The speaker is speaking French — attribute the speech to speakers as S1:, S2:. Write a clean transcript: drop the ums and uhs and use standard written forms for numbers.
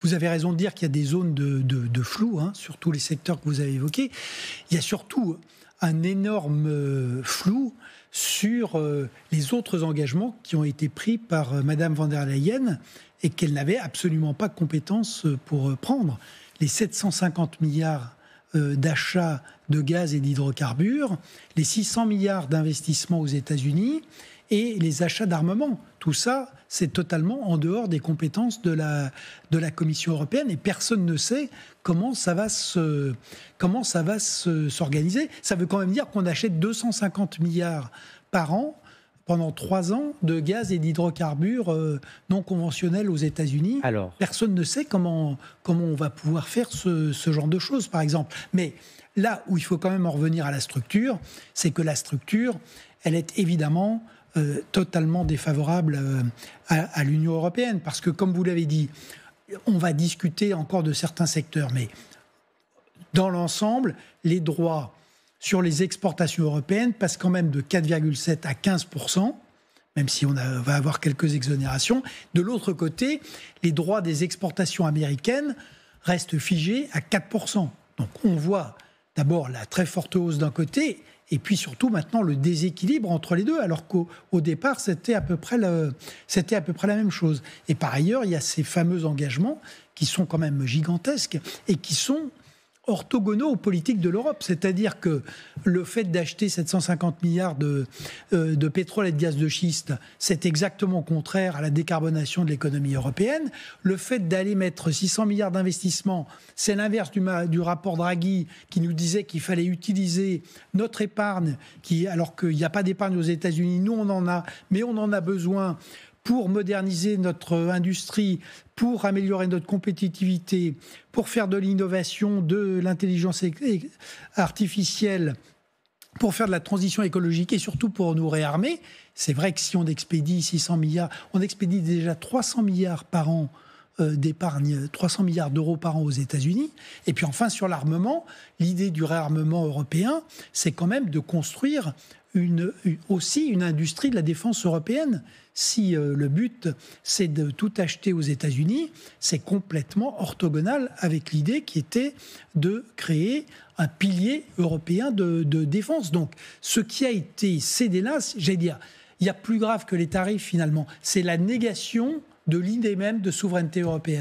S1: Vous avez raison de dire qu'il y a des zones de flou, sur tous les secteurs que vous avez évoqués. Il y a surtout un énorme flou sur les autres engagements qui ont été pris par Madame von der Leyen et qu'elle n'avait absolument pas compétence pour prendre. Les 750 milliards d'achats de gaz et d'hydrocarbures, les 600 milliards d'investissements aux États-Unis et les achats d'armement. Tout ça, c'est totalement en dehors des compétences de la Commission européenne et personne ne sait comment ça va s'organiser. Ça veut quand même dire qu'on achète 250 milliards par an pendant 3 ans de gaz et d'hydrocarbures non conventionnels aux États-Unis. Alors, personne ne sait comment on va pouvoir faire ce genre de choses, par exemple. Mais là où il faut quand même en revenir à la structure, c'est que la structure, elle est évidemment totalement défavorable à l'Union européenne. Parce que, comme vous l'avez dit, on va discuter encore de certains secteurs, mais dans l'ensemble, les droits sur les exportations européennes passent quand même de 4,7 à 15%, même si on va avoir quelques exonérations. De l'autre côté, les droits des exportations américaines restent figés à 4%. Donc on voit d'abord la très forte hausse d'un côté, et puis surtout maintenant le déséquilibre entre les deux, alors qu'au départ c'était à peu près la même chose. Et par ailleurs, il y a ces fameux engagements qui sont quand même gigantesques et qui sont orthogonaux aux politiques de l'Europe. C'est-à-dire que le fait d'acheter 750 milliards de pétrole et de gaz de schiste, c'est exactement contraire à la décarbonation de l'économie européenne. Le fait d'aller mettre 600 milliards d'investissements, c'est l'inverse du rapport Draghi qui nous disait qu'il fallait utiliser notre épargne, alors qu'il n'y a pas d'épargne aux États-Unis. Nous, on en a, mais on en a besoin pour moderniser notre industrie, pour améliorer notre compétitivité, pour faire de l'innovation, de l'intelligence artificielle, pour faire de la transition écologique et surtout pour nous réarmer. C'est vrai que si on expédie 600 milliards, on expédie déjà 300 milliards par an d'épargne, 300 milliards d'euros par an aux États-Unis. Et puis enfin, sur l'armement, l'idée du réarmement européen, c'est quand même de construire aussi une industrie de la défense européenne. Si le but, c'est de tout acheter aux États-Unis, c'est complètement orthogonal avec l'idée qui était de créer un pilier européen de défense. Donc, ce qui a été cédé là, j'allais dire, il y a plus grave que les tarifs finalement, c'est la négation de l'idée même de souveraineté européenne.